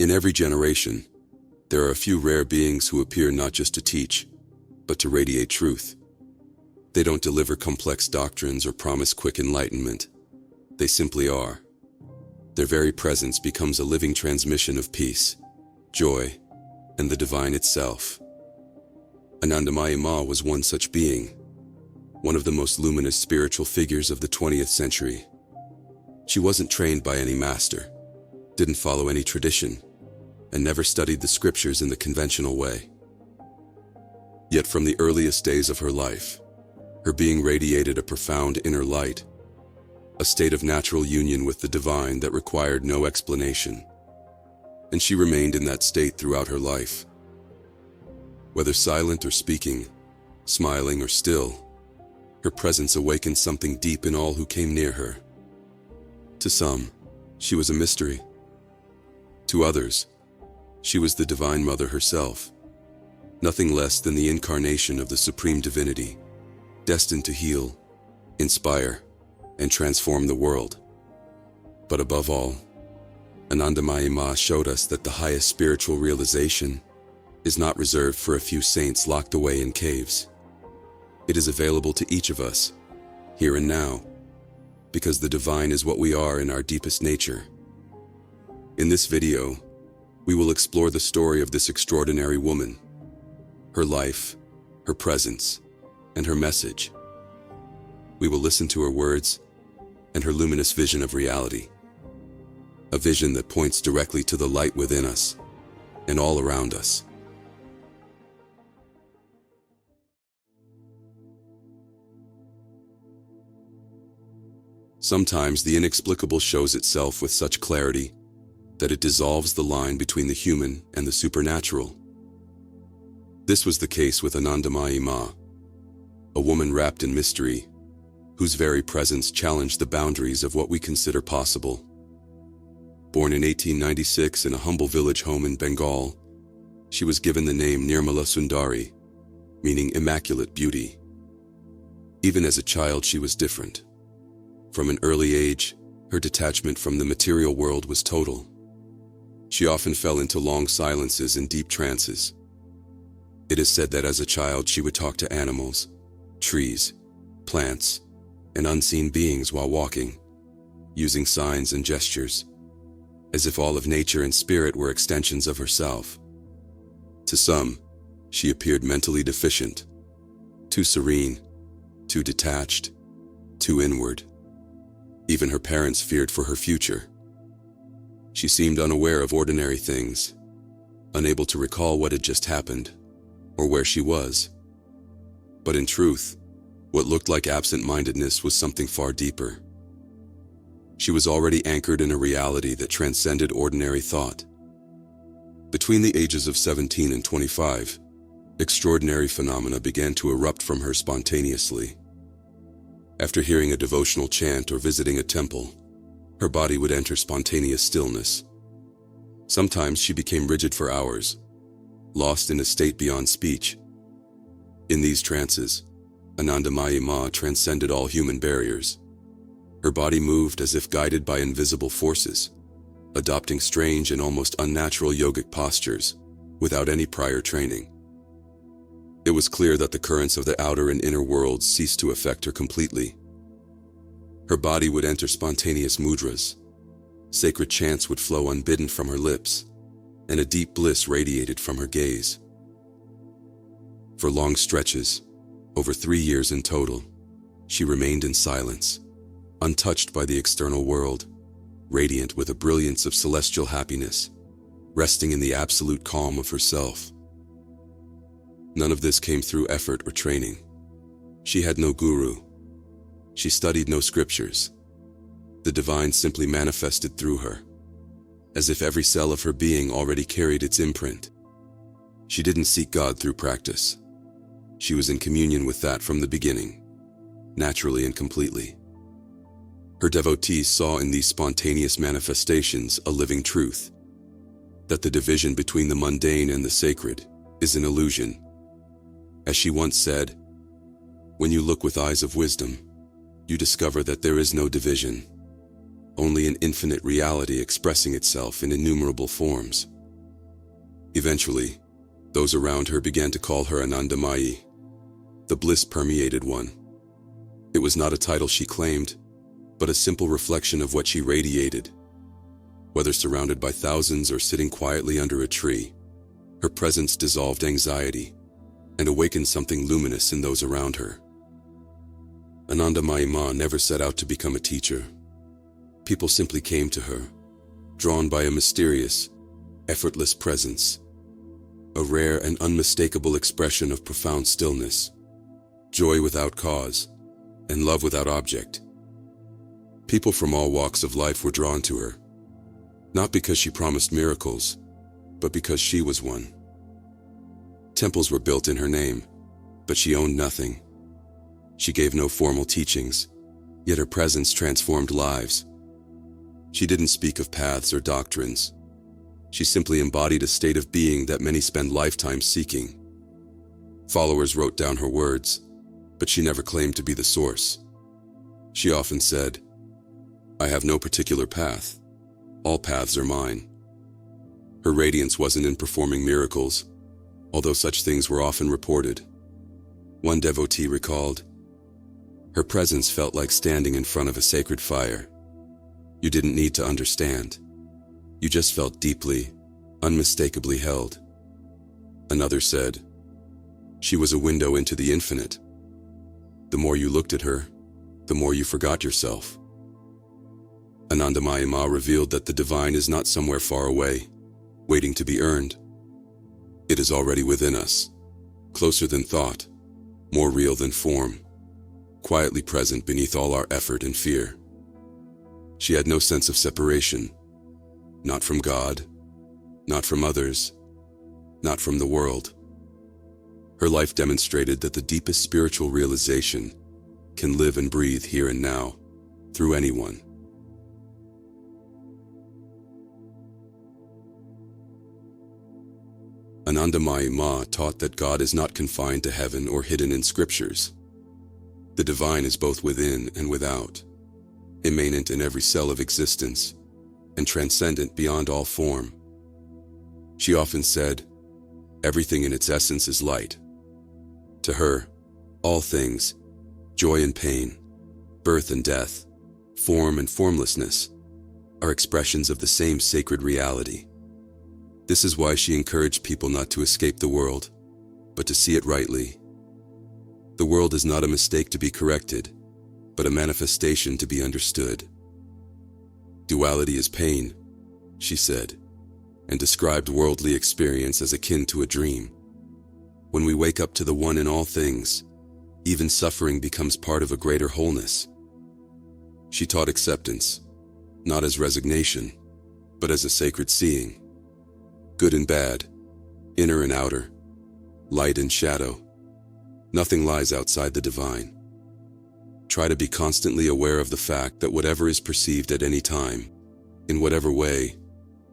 In every generation, there are a few rare beings who appear not just to teach, but to radiate truth. They don't deliver complex doctrines or promise quick enlightenment. They simply are. Their very presence becomes a living transmission of peace, joy, and the divine itself. Anandamayi Ma was one such being, one of the most luminous spiritual figures of the 20th century. She wasn't trained by any master, didn't follow any tradition, and never studied the scriptures in the conventional way. Yet from the earliest days of her life, her being radiated a profound inner light, a state of natural union with the divine that required no explanation. And she remained in that state throughout her life. Whether silent or speaking, smiling or still, her presence awakened something deep in all who came near her. To some, she was a mystery. To others, she was the Divine Mother herself, nothing less than the incarnation of the Supreme Divinity, destined to heal, inspire, and transform the world. But above all, Anandamayi Ma showed us that the highest spiritual realization is not reserved for a few saints locked away in caves. It is available to each of us, here and now, because the divine is what we are in our deepest nature. In this video, we will explore the story of this extraordinary woman, her life, her presence, and her message. We will listen to her words and her luminous vision of reality, a vision that points directly to the light within us and all around us. Sometimes the inexplicable shows itself with such clarity that it dissolves the line between the human and the supernatural. This was the case with Anandamayi Ma, a woman wrapped in mystery, whose very presence challenged the boundaries of what we consider possible. Born in 1896 in a humble village home in Bengal, she was given the name Nirmala Sundari, meaning immaculate beauty. Even as a child, she was different. From an early age, her detachment from the material world was total. She often fell into long silences and deep trances. It is said that as a child she would talk to animals, trees, plants, and unseen beings while walking, using signs and gestures, as if all of nature and spirit were extensions of herself. To some, she appeared mentally deficient, too serene, too detached, too inward. Even her parents feared for her future. She seemed unaware of ordinary things, unable to recall what had just happened, or where she was. But in truth, what looked like absent-mindedness was something far deeper. She was already anchored in a reality that transcended ordinary thought. Between the ages of 17 and 25, extraordinary phenomena began to erupt from her spontaneously. After hearing a devotional chant or visiting a temple, her body would enter spontaneous stillness. Sometimes she became rigid for hours, lost in a state beyond speech. In these trances, Anandamayi Ma transcended all human barriers. Her body moved as if guided by invisible forces, adopting strange and almost unnatural yogic postures without any prior training. It was clear that the currents of the outer and inner worlds ceased to affect her completely. Her body would enter spontaneous mudras, sacred chants would flow unbidden from her lips, and a deep bliss radiated from her gaze. For long stretches, over 3 years in total, she remained in silence, untouched by the external world, radiant with a brilliance of celestial happiness, resting in the absolute calm of herself. None of this came through effort or training. She had no guru. She studied no scriptures. The divine simply manifested through her, as if every cell of her being already carried its imprint. She didn't seek God through practice. She was in communion with that from the beginning, naturally and completely. Her devotees saw in these spontaneous manifestations a living truth, that the division between the mundane and the sacred is an illusion. As she once said, "When you look with eyes of wisdom, you discover that there is no division, only an infinite reality expressing itself in innumerable forms." Eventually, those around her began to call her Anandamayi, the bliss-permeated one. It was not a title she claimed, but a simple reflection of what she radiated. Whether surrounded by thousands or sitting quietly under a tree, her presence dissolved anxiety and awakened something luminous in those around her. Anandamayi Ma never set out to become a teacher. People simply came to her, drawn by a mysterious, effortless presence, a rare and unmistakable expression of profound stillness, joy without cause, and love without object. People from all walks of life were drawn to her, not because she promised miracles, but because she was one. Temples were built in her name, but she owned nothing. She gave no formal teachings, yet her presence transformed lives. She didn't speak of paths or doctrines. She simply embodied a state of being that many spend lifetimes seeking. Followers wrote down her words, but she never claimed to be the source. She often said, "I have no particular path. All paths are mine." Her radiance wasn't in performing miracles, although such things were often reported. One devotee recalled, "Her presence felt like standing in front of a sacred fire. You didn't need to understand. You just felt deeply, unmistakably held." Another said, "She was a window into the infinite. The more you looked at her, the more you forgot yourself." Anandamayi Ma revealed that the divine is not somewhere far away, waiting to be earned. It is already within us, closer than thought, more real than form, quietly present beneath all our effort and fear. She had no sense of separation, not from God, not from others, not from the world. Her life demonstrated that the deepest spiritual realization can live and breathe here and now, through anyone. Anandamayi Ma taught that God is not confined to heaven or hidden in scriptures. The divine is both within and without, immanent in every cell of existence, and transcendent beyond all form. She often said, "Everything in its essence is light." To her, all things, joy and pain, birth and death, form and formlessness, are expressions of the same sacred reality. This is why she encouraged people not to escape the world, but to see it rightly. The world is not a mistake to be corrected, but a manifestation to be understood. Duality is pain, she said, and described worldly experience as akin to a dream. When we wake up to the one in all things, even suffering becomes part of a greater wholeness. She taught acceptance, not as resignation, but as a sacred seeing. Good and bad, inner and outer, light and shadow. Nothing lies outside the divine. Try to be constantly aware of the fact that whatever is perceived at any time, in whatever way,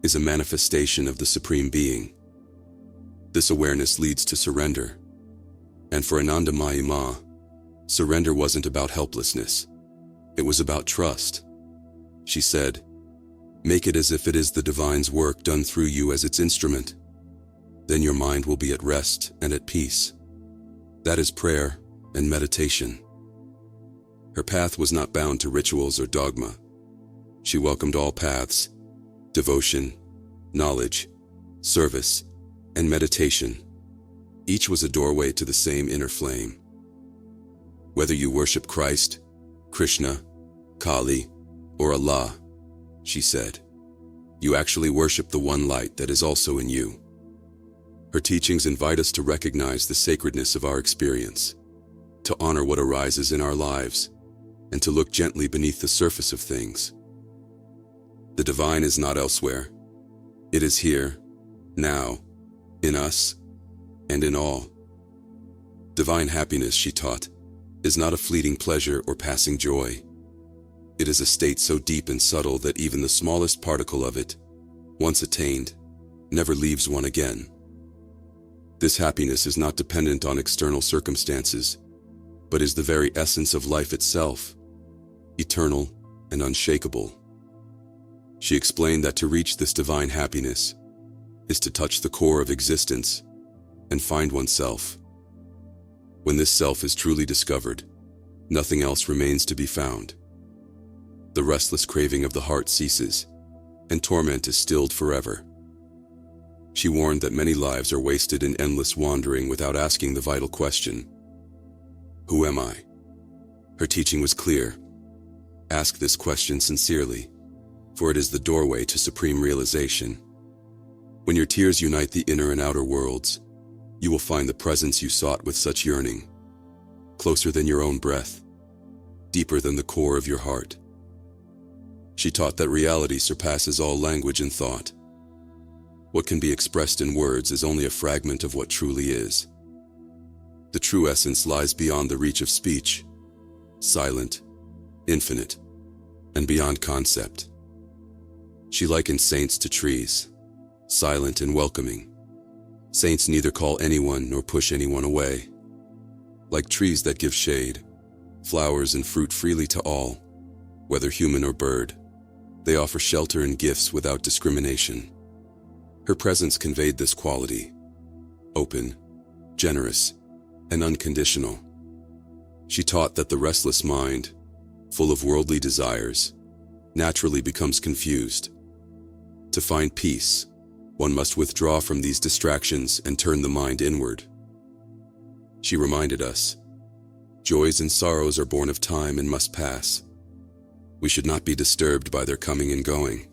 is a manifestation of the Supreme Being. This awareness leads to surrender. And for Anandamayi Ma, surrender wasn't about helplessness. It was about trust. She said, "Make it as if it is the divine's work done through you as its instrument. Then your mind will be at rest and at peace." That is prayer and meditation. Her path was not bound to rituals or dogma. She welcomed all paths: devotion, knowledge, service, and meditation. Each was a doorway to the same inner flame. Whether you worship Christ, Krishna, Kali, or Allah, she said, you actually worship the one light that is also in you. Her teachings invite us to recognize the sacredness of our experience, to honor what arises in our lives, and to look gently beneath the surface of things. The divine is not elsewhere. It is here, now, in us, and in all. Divine happiness, she taught, is not a fleeting pleasure or passing joy. It is a state so deep and subtle that even the smallest particle of it, once attained, never leaves one again. This happiness is not dependent on external circumstances, but is the very essence of life itself, eternal and unshakable. She explained that to reach this divine happiness, is to touch the core of existence and find oneself. When this self is truly discovered, nothing else remains to be found. The restless craving of the heart ceases, and torment is stilled forever. She warned that many lives are wasted in endless wandering without asking the vital question, who am I? Her teaching was clear. Ask this question sincerely, for it is the doorway to supreme realization. When your tears unite the inner and outer worlds, you will find the presence you sought with such yearning, closer than your own breath, deeper than the core of your heart. She taught that reality surpasses all language and thought. What can be expressed in words is only a fragment of what truly is. The true essence lies beyond the reach of speech, silent, infinite, and beyond concept. She likened saints to trees, silent and welcoming. Saints neither call anyone nor push anyone away. Like trees that give shade, flowers and fruit freely to all, whether human or bird, they offer shelter and gifts without discrimination. Her presence conveyed this quality: open, generous, and unconditional. She taught that the restless mind, full of worldly desires, naturally becomes confused. To find peace, one must withdraw from these distractions and turn the mind inward. She reminded us, joys and sorrows are born of time and must pass. We should not be disturbed by their coming and going.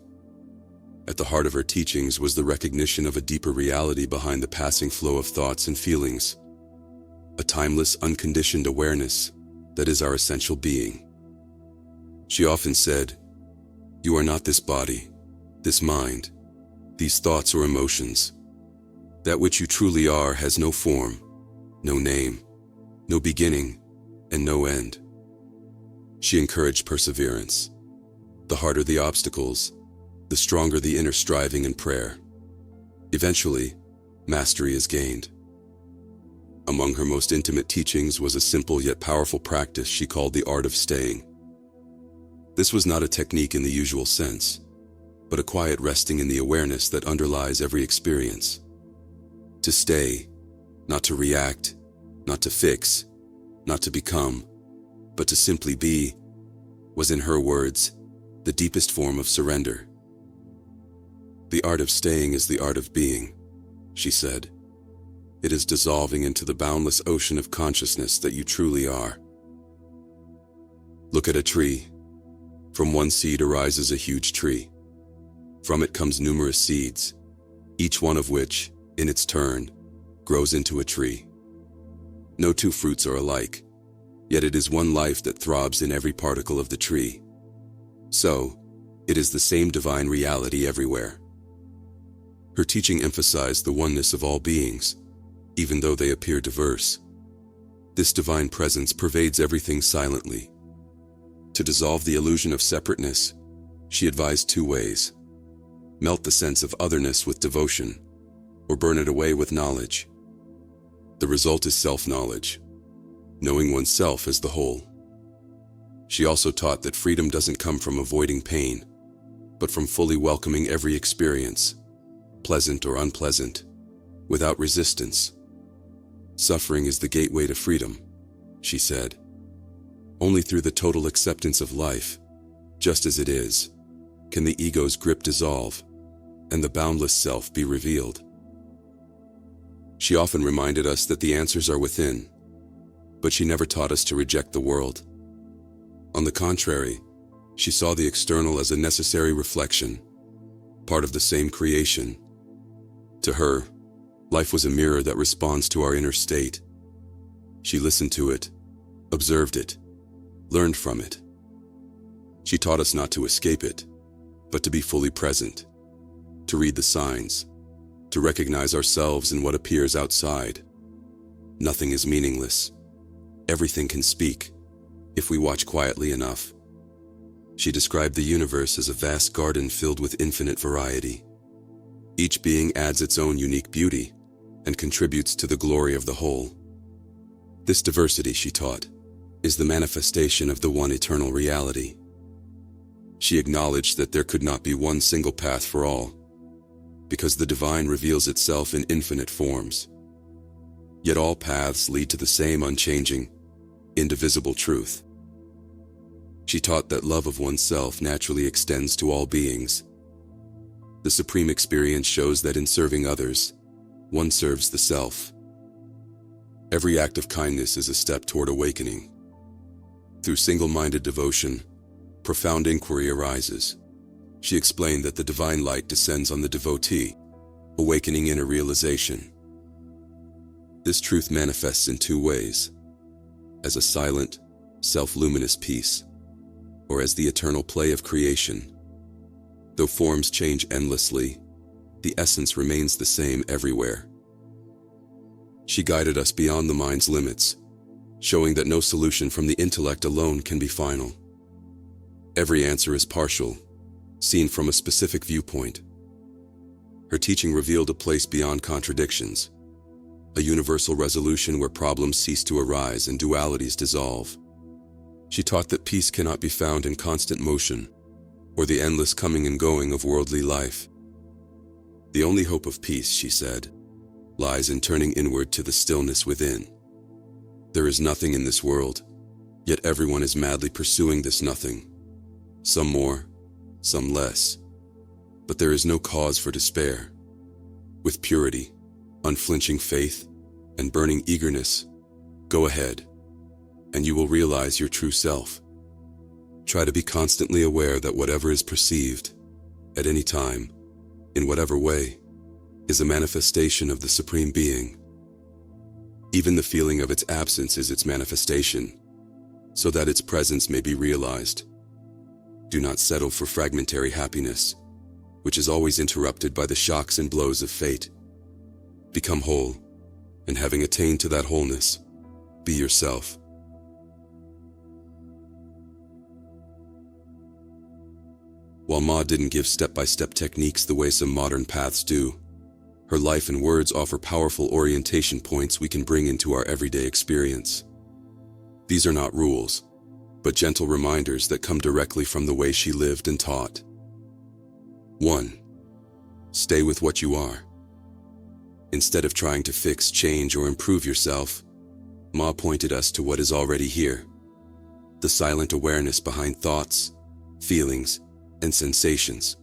At the heart of her teachings was the recognition of a deeper reality behind the passing flow of thoughts and feelings, a timeless, unconditioned awareness that is our essential being. She often said, "You are not this body, this mind, these thoughts or emotions. That which you truly are has no form, no name, no beginning, and no end." She encouraged perseverance. The harder the obstacles, the stronger the inner striving and prayer. Eventually, mastery is gained. Among her most intimate teachings was a simple yet powerful practice she called the art of staying. This was not a technique in the usual sense, but a quiet resting in the awareness that underlies every experience. To stay, not to react, not to fix, not to become, but to simply be, was, in her words, the deepest form of surrender. The art of staying is the art of being, she said. It is dissolving into the boundless ocean of consciousness that you truly are. Look at a tree. From one seed arises a huge tree. From it comes numerous seeds, each one of which, in its turn, grows into a tree. No two fruits are alike, yet it is one life that throbs in every particle of the tree. So, it is the same divine reality everywhere. Her teaching emphasized the oneness of all beings, even though they appear diverse. This divine presence pervades everything silently. To dissolve the illusion of separateness, she advised two ways: melt the sense of otherness with devotion, or burn it away with knowledge. The result is self-knowledge, knowing oneself as the whole. She also taught that freedom doesn't come from avoiding pain, but from fully welcoming every experience, pleasant or unpleasant, without resistance. Suffering is the gateway to freedom, she said. Only through the total acceptance of life, just as it is, can the ego's grip dissolve and the boundless self be revealed. She often reminded us that the answers are within, but she never taught us to reject the world. On the contrary, she saw the external as a necessary reflection, part of the same creation. To her, life was a mirror that responds to our inner state. She listened to it, observed it, learned from it. She taught us not to escape it, but to be fully present, to read the signs, to recognize ourselves in what appears outside. Nothing is meaningless. Everything can speak, if we watch quietly enough. She described the universe as a vast garden filled with infinite variety. Each being adds its own unique beauty and contributes to the glory of the whole. This diversity, she taught, is the manifestation of the one eternal reality. She acknowledged that there could not be one single path for all. because the divine reveals itself in infinite forms. Yet all paths lead to the same unchanging, indivisible truth. She taught that love of oneself naturally extends to all beings. The supreme experience shows that in serving others, one serves the self. Every act of kindness is a step toward awakening. Through single-minded devotion, profound inquiry arises. She explained that the divine light descends on the devotee, awakening inner realization. This truth manifests in two ways: as a silent, self-luminous peace, or as the eternal play of creation. Though forms change endlessly, the essence remains the same everywhere. She guided us beyond the mind's limits, showing that no solution from the intellect alone can be final. Every answer is partial, seen from a specific viewpoint. Her teaching revealed a place beyond contradictions, a universal resolution where problems cease to arise and dualities dissolve. She taught that peace cannot be found in constant motion, or the endless coming and going of worldly life. The only hope of peace, she said, lies in turning inward to the stillness within. There is nothing in this world, yet everyone is madly pursuing this nothing. Some more, some less. But there is no cause for despair. With purity, unflinching faith, and burning eagerness, go ahead, and you will realize your true self. Try to be constantly aware that whatever is perceived, at any time, in whatever way, is a manifestation of the Supreme Being. Even the feeling of its absence is its manifestation, so that its presence may be realized. Do not settle for fragmentary happiness, which is always interrupted by the shocks and blows of fate. Become whole, and having attained to that wholeness, be yourself. While Ma didn't give step-by-step techniques the way some modern paths do, her life and words offer powerful orientation points we can bring into our everyday experience. These are not rules, but gentle reminders that come directly from the way she lived and taught. 1. Stay with what you are. Instead of trying to fix, change, or improve yourself, Ma pointed us to what is already here. The silent awareness behind thoughts, feelings, and sensations.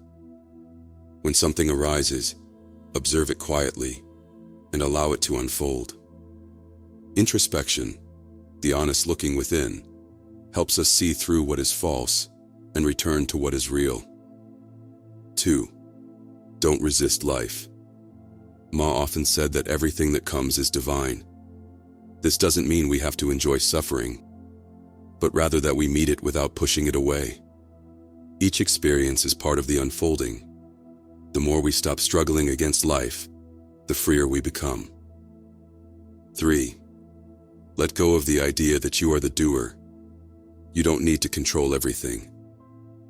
When something arises, observe it quietly and allow it to unfold. Introspection, the honest looking within, helps us see through what is false and return to what is real. 2. Don't resist life. Ma often said that everything that comes is divine. This doesn't mean we have to enjoy suffering, but rather that we meet it without pushing it away. Each experience is part of the unfolding. The more we stop struggling against life, the freer we become. 3. Let go of the idea that you are the doer. You don't need to control everything.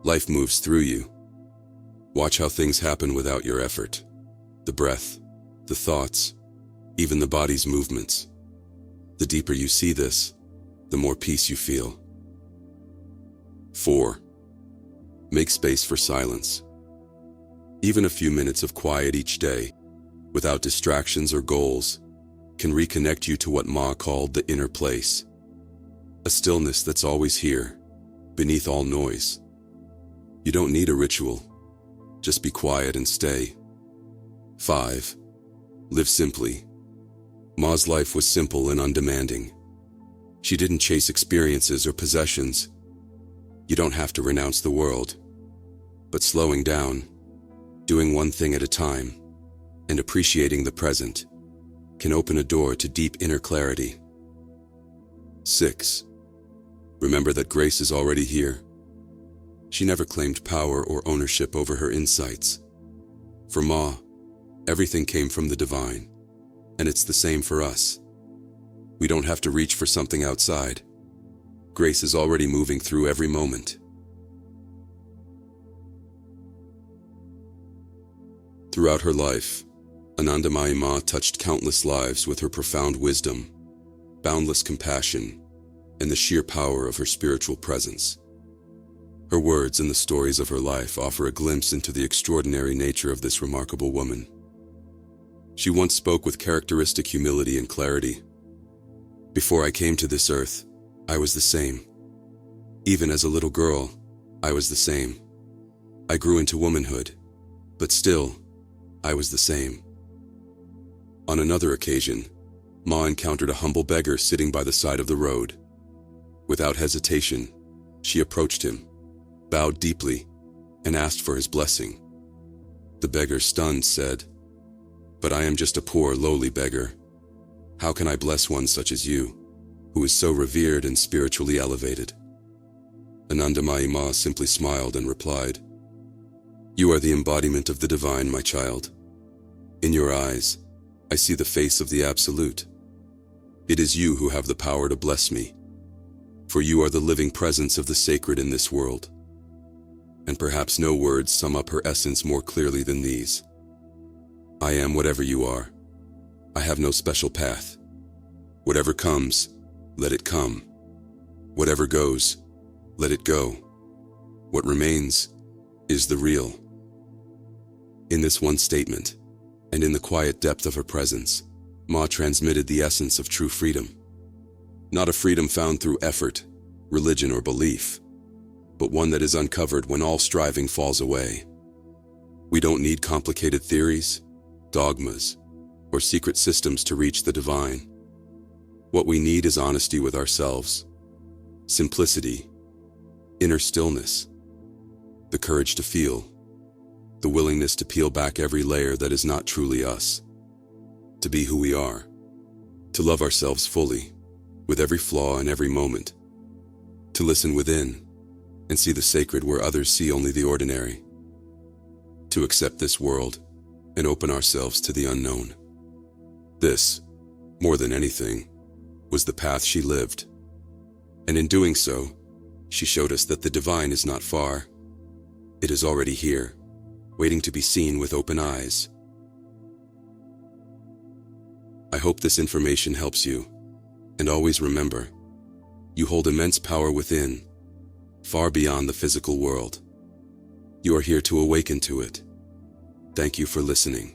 Life moves through you. Watch how things happen without your effort. The breath, the thoughts, even the body's movements. The deeper you see this, the more peace you feel. 4. Make space for silence. Even a few minutes of quiet each day, without distractions or goals, can reconnect you to what Ma called the inner place. A stillness that's always here, beneath all noise. You don't need a ritual. Just be quiet and stay. 5. Live simply. Ma's life was simple and undemanding. She didn't chase experiences or possessions. You don't have to renounce the world. But slowing down, doing one thing at a time, and appreciating the present can open a door to deep inner clarity. 6. Remember that grace is already here. She never claimed power or ownership over her insights. For Ma, everything came from the divine, and it's the same for us. We don't have to reach for something outside. Grace is already moving through every moment. Throughout her life, Anandamayi Ma touched countless lives with her profound wisdom, boundless compassion, and the sheer power of her spiritual presence. Her words and the stories of her life offer a glimpse into the extraordinary nature of this remarkable woman. She once spoke with characteristic humility and clarity. "Before I came to this earth, I was the same. Even as a little girl, I was the same. I grew into womanhood, but still, I was the same." On another occasion, Ma encountered a humble beggar sitting by the side of the road. Without hesitation, she approached him, bowed deeply, and asked for his blessing. The beggar, stunned, said, "But I am just a poor, lowly beggar. How can I bless one such as you, who is so revered and spiritually elevated?" Anandamayi Ma simply smiled and replied, "You are the embodiment of the divine, my child. In your eyes, I see the face of the Absolute. It is you who have the power to bless me, for you are the living presence of the sacred in this world." And perhaps no words sum up her essence more clearly than these. I am whatever you are. I have no special path. Whatever comes, let it come. Whatever goes, let it go. What remains is the real. In this one statement, and in the quiet depth of her presence, Ma transmitted the essence of true freedom. Not a freedom found through effort, religion, or belief, but one that is uncovered when all striving falls away. We don't need complicated theories, dogmas, or secret systems to reach the divine. What we need is honesty with ourselves, simplicity, inner stillness, the courage to feel, the willingness to peel back every layer that is not truly us, to be who we are, to love ourselves fully, with every flaw and every moment, to listen within and see the sacred where others see only the ordinary, to accept this world and open ourselves to the unknown. This, more than anything, was the path she lived. And in doing so, she showed us that the divine is not far. It is already here, waiting to be seen with open eyes. I hope this information helps you, and always remember, you hold immense power within, far beyond the physical world. You are here to awaken to it. Thank you for listening.